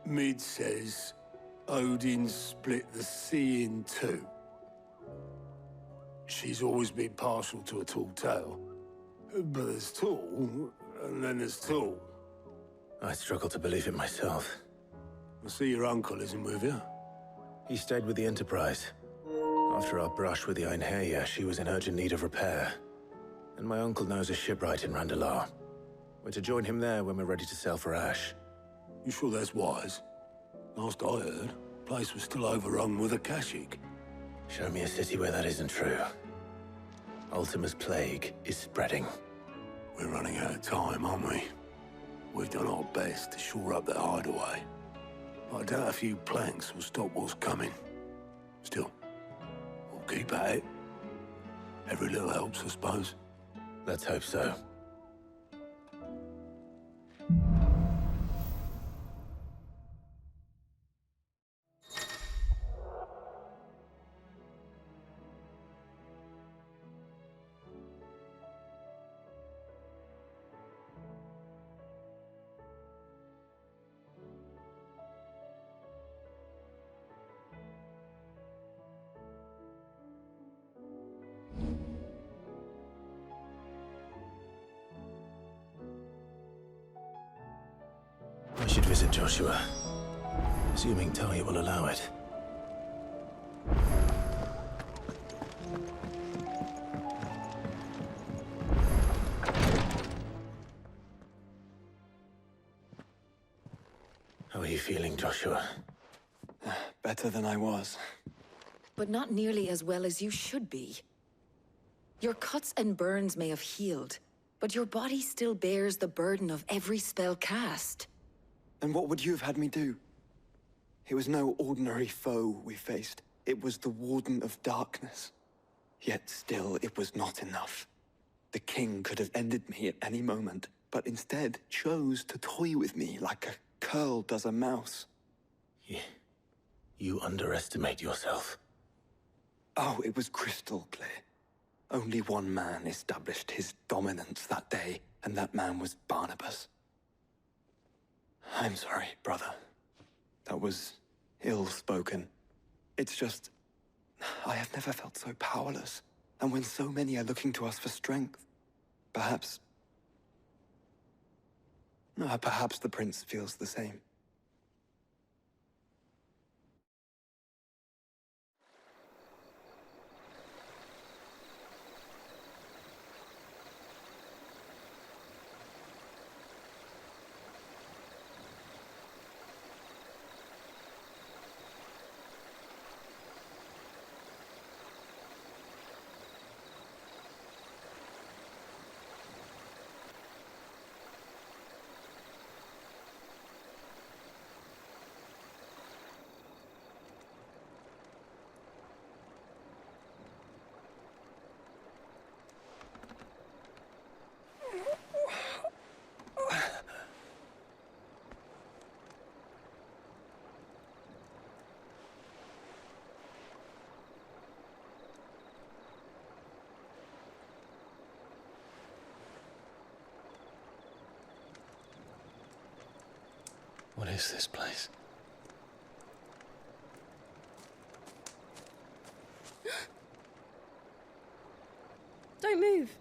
Mid says Odin split the sea in two. She's always been partial to a tall tale. But there's tall, and then there's tall. I struggle to believe it myself. I see your uncle isn't with you. He stayed with the Enterprise. After our brush with the Einherja, she was in urgent need of repair. And my uncle knows a shipwright in Randalar. We're to join him there when we're ready to sail for Ash. You sure that's wise? Last I heard, the place was still overrun with Akashic. Show me a city where that isn't true. Ultima's plague is spreading. We're running out of time, aren't we? We've done our best to shore up that hideaway. I doubt a few planks will stop what's coming. Still, we'll keep at it. Every little helps, I suppose. Let's hope so. I should visit Joshua, assuming Talia will allow it. How are you feeling, Joshua? Better than I was. But not nearly as well as you should be. Your cuts and burns may have healed, but your body still bears the burden of every spell cast. And what would you have had me do? It was no ordinary foe we faced. It was the Warden of Darkness. Yet still, it was not enough. The king could have ended me at any moment, but instead chose to toy with me like a curl does a mouse. You underestimate yourself. Oh, it was crystal clear. Only one man established his dominance that day, and that man was Barnabas. I'm sorry, brother. That was ill-spoken. It's just, I have never felt so powerless. And when so many are looking to us for strength, perhaps the prince feels the same. What is this place? Don't move.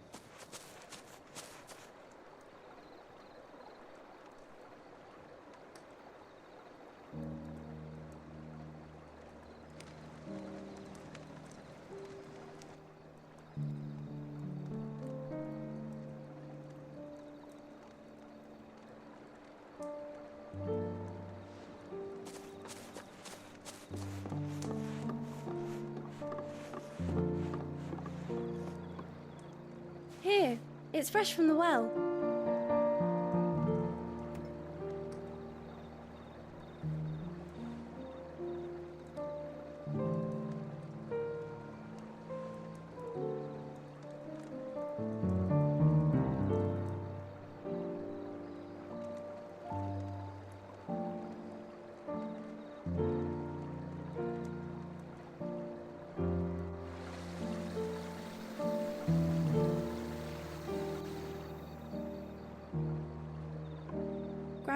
Here, it's fresh from the well.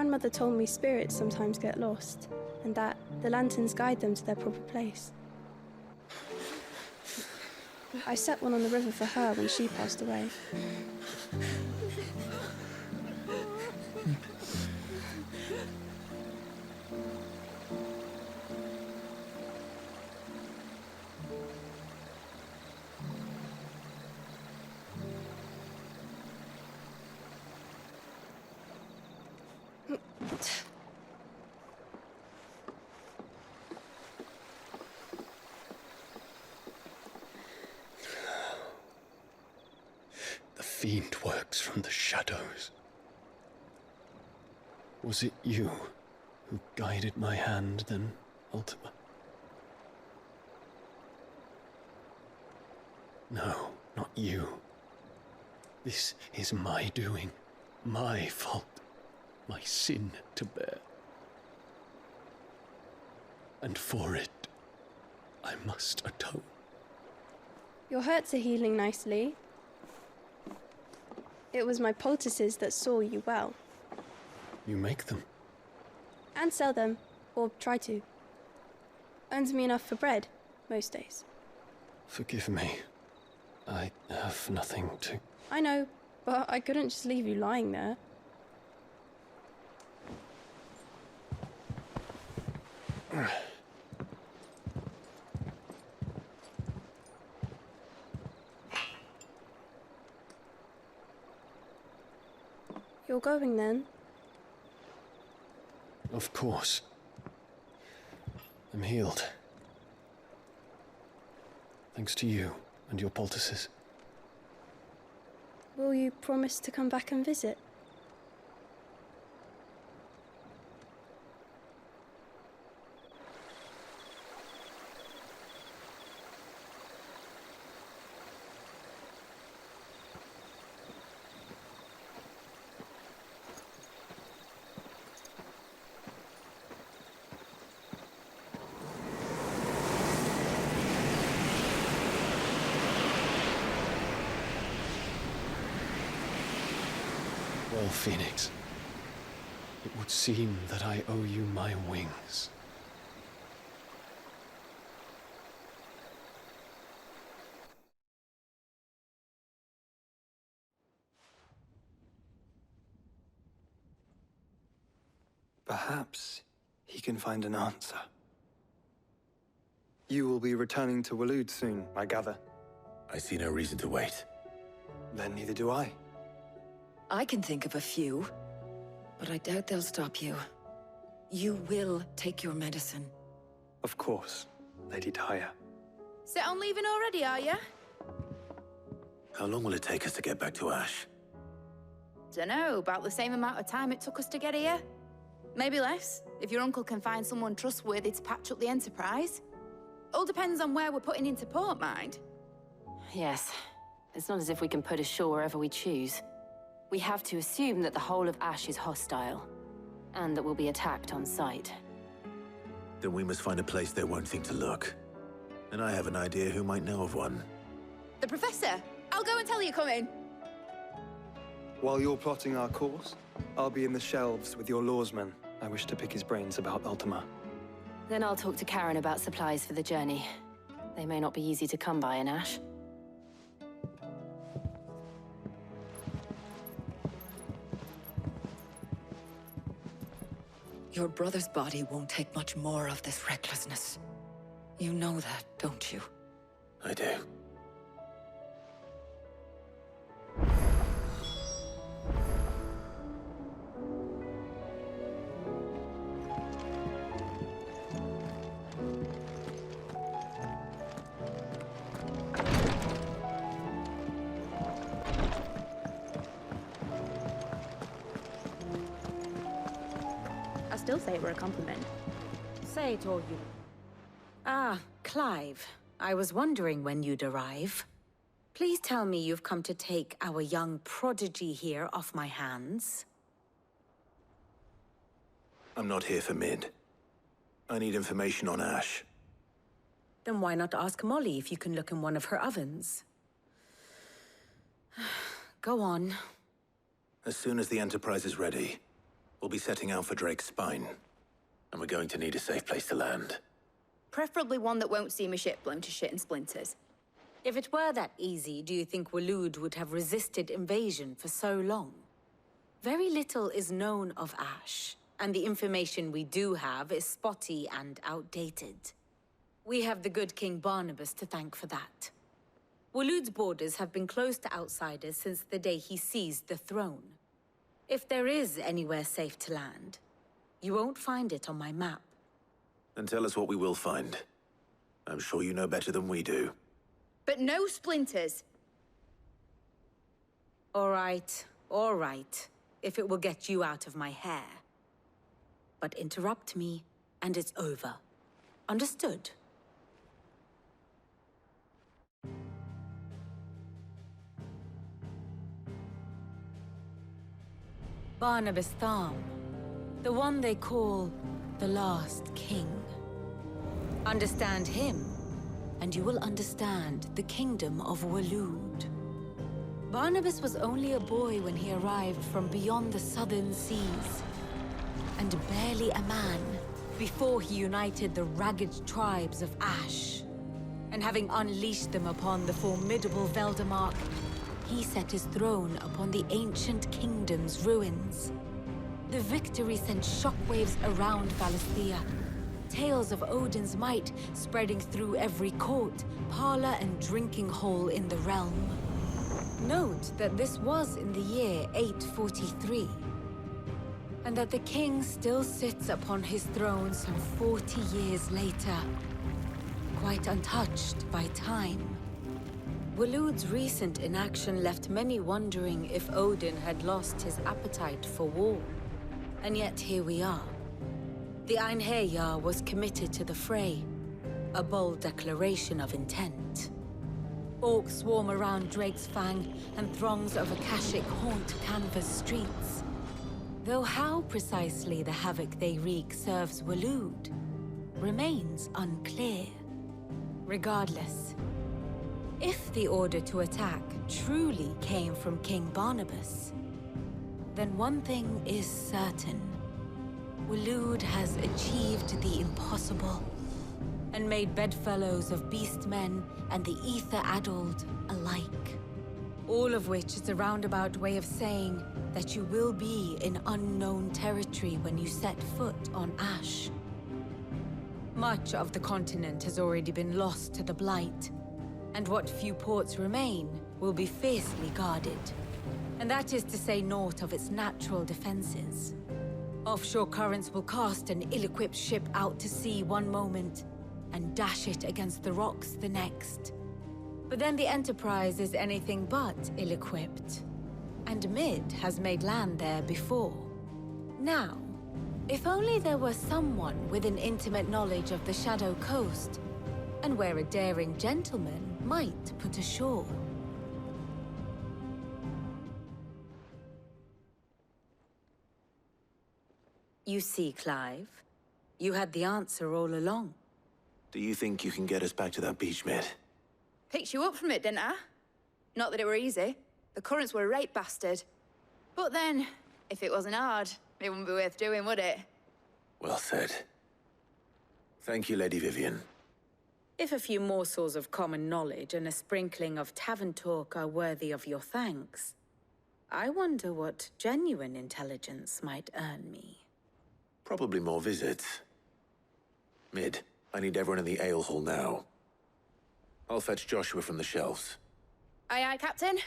Grandmother told me spirits sometimes get lost, and that the lanterns guide them to their proper place. I set one on the river for her when she passed away. The fiend works from the shadows. Was it you who guided my hand then, Ultima? No, not you. This is my doing, my fault, my sin to bear. And for it, I must atone. Your hurts are healing nicely. It was my poultices that saw you well. You make them? And sell them, or try to. Earns me enough for bread, most days. Forgive me. I have nothing to... I know, but I couldn't just leave you lying there. You're going then? Of course. I'm healed. Thanks to you and your poultices. Will you promise to come back and visit? Well, Phoenix, it would seem that I owe you my wings. Perhaps he can find an answer. You will be returning to Waloed soon, I gather. I see no reason to wait. Then neither do I. I can think of a few, but I doubt they'll stop you. You will take your medicine. Of course, Lady Daya. Set on leaving already, are you? How long will it take us to get back to Ash? Dunno, about the same amount of time it took us to get here. Maybe less, if your uncle can find someone trustworthy to patch up the Enterprise. All depends on where we're putting into port, mind. Yes. It's not as if we can put ashore wherever we choose. We have to assume that the whole of Ash is hostile, and that we'll be attacked on sight. Then we must find a place they won't think to look. And I have an idea who might know of one. The Professor! I'll go and tell you coming. While you're plotting our course, I'll be in the shelves with your lawsman. I wish to pick his brains about Ultima. Then I'll talk to Karen about supplies for the journey. They may not be easy to come by in Ash. Your brother's body won't take much more of this recklessness. You know that, don't you? I do. I still say it were a compliment. Say it all you... Ah, Clive. I was wondering when you'd arrive. Please tell me you've come to take our young prodigy here off my hands. I'm not here for Mid. I need information on Ash. Then why not ask Molly if you can look in one of her ovens? Go on. As soon as the Enterprise is ready, We'll be setting out for Drake's Spine, and we're going to need a safe place to land. Preferably one that won't see my ship blown to shit and splinters. If it were that easy, do you think Waloed would have resisted invasion for so long? Very little is known of Ash, and the information we do have is spotty and outdated. We have the good King Barnabas to thank for that. Waloed's borders have been closed to outsiders since the day he seized the throne. If there is anywhere safe to land, you won't find it on my map. Then tell us what we will find. I'm sure you know better than we do. But no splinters. All right, if it will get you out of my hair. But interrupt me, and it's over. Understood? Barnabas Tharm, the one they call the Last King. Understand him, and you will understand the kingdom of Waloed. Barnabas was only a boy when he arrived from beyond the southern seas, and barely a man before he united the ragged tribes of Ash. And having unleashed them upon the formidable Veldamark, he set his throne upon the ancient kingdom's ruins. The victory sent shockwaves around Valisthea, tales of Odin's might spreading through every court, parlor, and drinking hole in the realm. Note that this was in the year 843, and that the king still sits upon his throne some 40 years later, quite untouched by time. Waloed's recent inaction left many wondering if Odin had lost his appetite for war. And yet here we are. The Einherjar was committed to the fray, a bold declaration of intent. Orcs swarm around Drake's Fang, and throngs of Akashic haunt Canva's streets. Though how precisely the havoc they wreak serves Waloed remains unclear. Regardless, if the order to attack truly came from King Barnabas, then one thing is certain. Waloed has achieved the impossible, and made bedfellows of beastmen and the ether-addled alike. All of which is a roundabout way of saying that you will be in unknown territory when you set foot on Ash. Much of the continent has already been lost to the Blight, and what few ports remain will be fiercely guarded. And that is to say naught of its natural defenses. Offshore currents will cast an ill-equipped ship out to sea one moment, and dash it against the rocks the next. But then the Enterprise is anything but ill-equipped, and Mid has made land there before. Now, if only there were someone with an intimate knowledge of the Shadow Coast, and where a daring gentleman might put ashore. You see, Clive, you had the answer all along. Do you think you can get us back to that beach, Mid? Picked you up from it, didn't I? Not that it were easy. The currents were a right bastard. But then, if it wasn't hard, it wouldn't be worth doing, would it? Well said. Thank you, Lady Vivian. If a few morsels of common knowledge and a sprinkling of tavern talk are worthy of your thanks, I wonder what genuine intelligence might earn me. Probably more visits. Mid, I need everyone in the ale hall now. I'll fetch Joshua from the shelves. Aye, aye, Captain.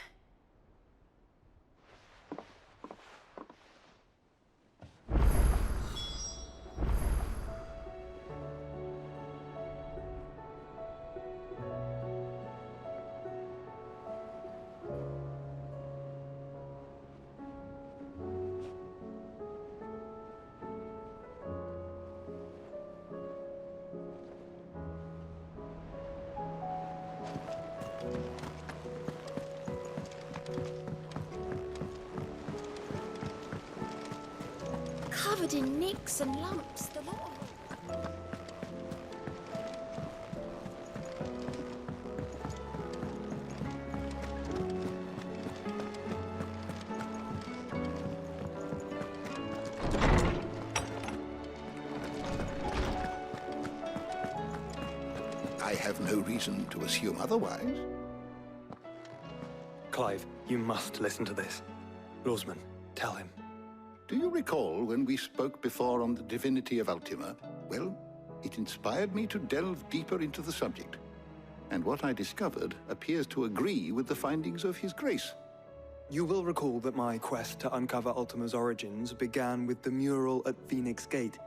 Covered in nicks and lumps, the lot. I have no reason to assume otherwise. Clive, you must listen to this. Lawsman, tell him. Do you recall when we spoke before on the divinity of Ultima? Well, it inspired me to delve deeper into the subject. And what I discovered appears to agree with the findings of His Grace. You will recall that my quest to uncover Ultima's origins began with the mural at Phoenix Gate.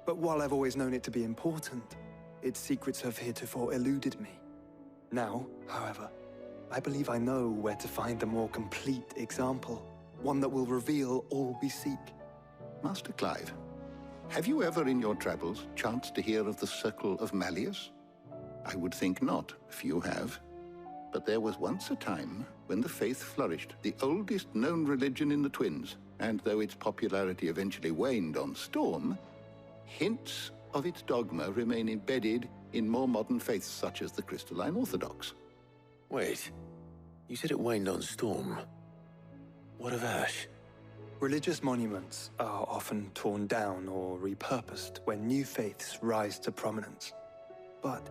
But while I've always known it to be important, its secrets have heretofore eluded me. Now, however, I believe I know where to find the more complete example, one that will reveal all we seek. Master Clive, have you ever in your travels chanced to hear of the Circle of Malleus? I would think not, few have. But there was once a time when the faith flourished, the oldest known religion in the Twins, and though its popularity eventually waned on Storm, hints of its dogma remain embedded in more modern faiths such as the Crystalline Orthodox. Wait, you said it waned on Storm. What of Ash? Religious monuments are often torn down or repurposed when new faiths rise to prominence. But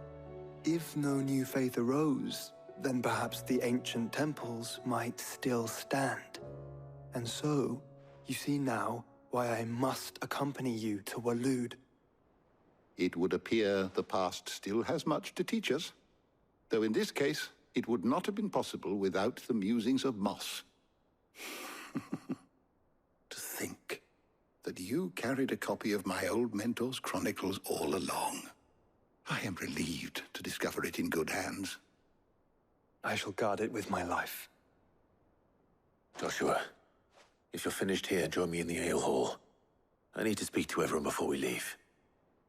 if no new faith arose, then perhaps the ancient temples might still stand. And so, you see now why I must accompany you to Waloed. It would appear the past still has much to teach us, though in this case, it would not have been possible without the musings of Moss. To think that you carried a copy of my old mentor's chronicles all along. I am relieved to discover it in good hands. I shall guard it with my life. Joshua, if you're finished here, join me in the ale hall. I need to speak to everyone before we leave.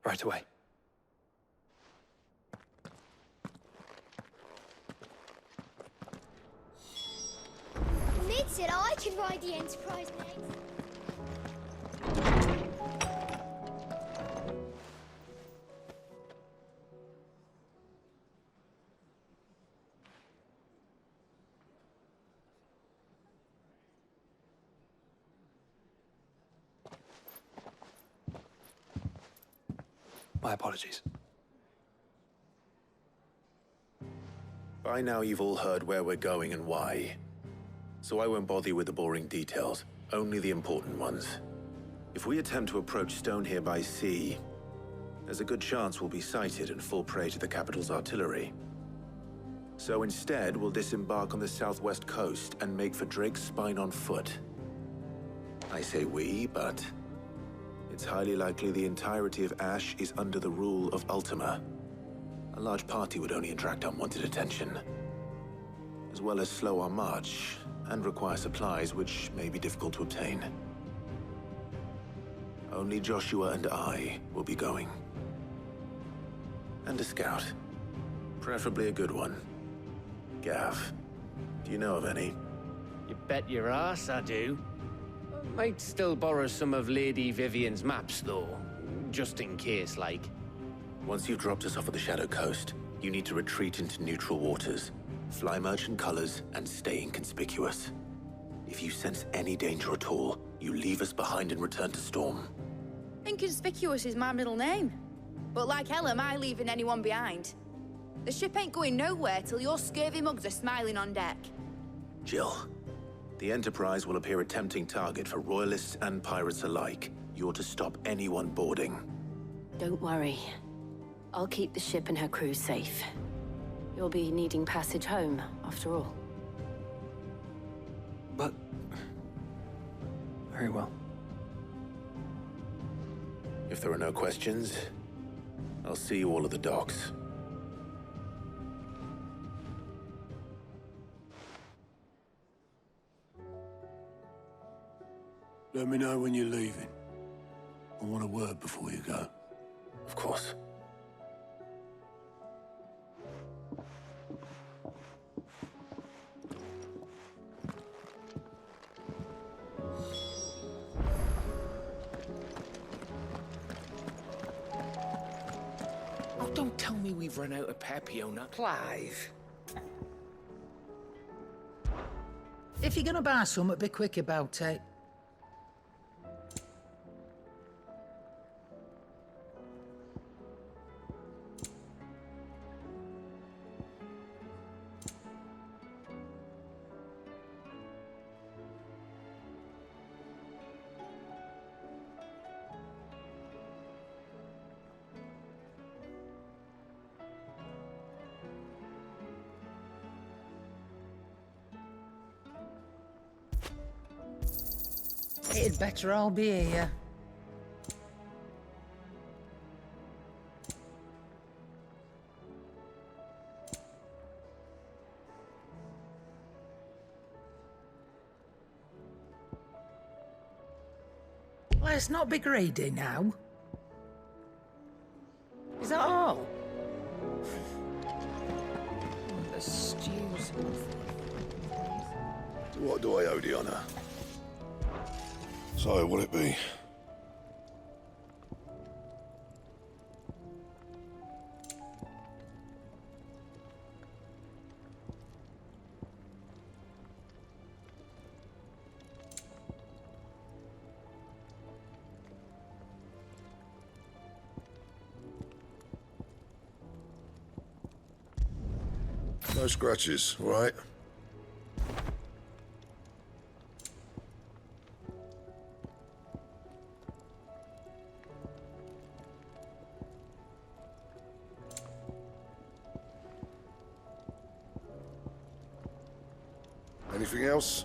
Right away. Ned said I could ride the Enterprise next. My apologies. By now you've all heard where we're going and why. So I won't bother you with the boring details, only the important ones. If we attempt to approach Stone here by sea, there's a good chance we'll be sighted and fall prey to the capital's artillery. So instead, we'll disembark on the southwest coast and make for Drake's Spine on foot. I say we, but it's highly likely the entirety of Ash is under the rule of Ultima. A large party would only attract unwanted attention, as well as slow our march and require supplies which may be difficult to obtain. Only Joshua and I will be going. And a scout. Preferably a good one. Gav, do you know of any? You bet your ass I do. Might still borrow some of Lady Vivian's maps, though. Just in case, like. Once you've dropped us off at the Shadow Coast, you need to retreat into neutral waters, fly merchant colors, and stay inconspicuous. If you sense any danger at all, you leave us behind and return to Storm. Inconspicuous is my middle name. But like hell am I leaving anyone behind. The ship ain't going nowhere till your scurvy mugs are smiling on deck. Jill, the Enterprise will appear a tempting target for royalists and pirates alike. You're to stop anyone boarding. Don't worry. I'll keep the ship and her crew safe. You'll be needing passage home, after all. But... very well. If there are no questions, I'll see you all at the docks. Let me know when you're leaving. I want a word before you go. Of course. Oh, don't tell me we've run out of Papiona. Clive. If you're gonna buy some, be quick about it. It'd better all be here. Let's not be greedy now. Is that all? The stews. What do I owe the honor? So, what'll it be? No scratches, all right? Anything else?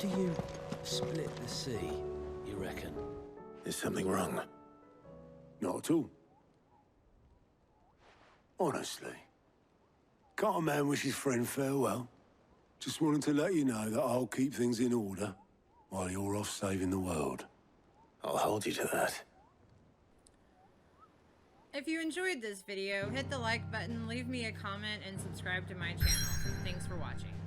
do you split the sea, you reckon? Is something wrong? Not at all. Honestly. Can't a man wish his friend farewell? Just wanted to let you know that I'll keep things in order while you're off saving the world. I'll hold you to that. If you enjoyed this video, hit the like button, leave me a comment, and subscribe to my channel. Thanks for watching.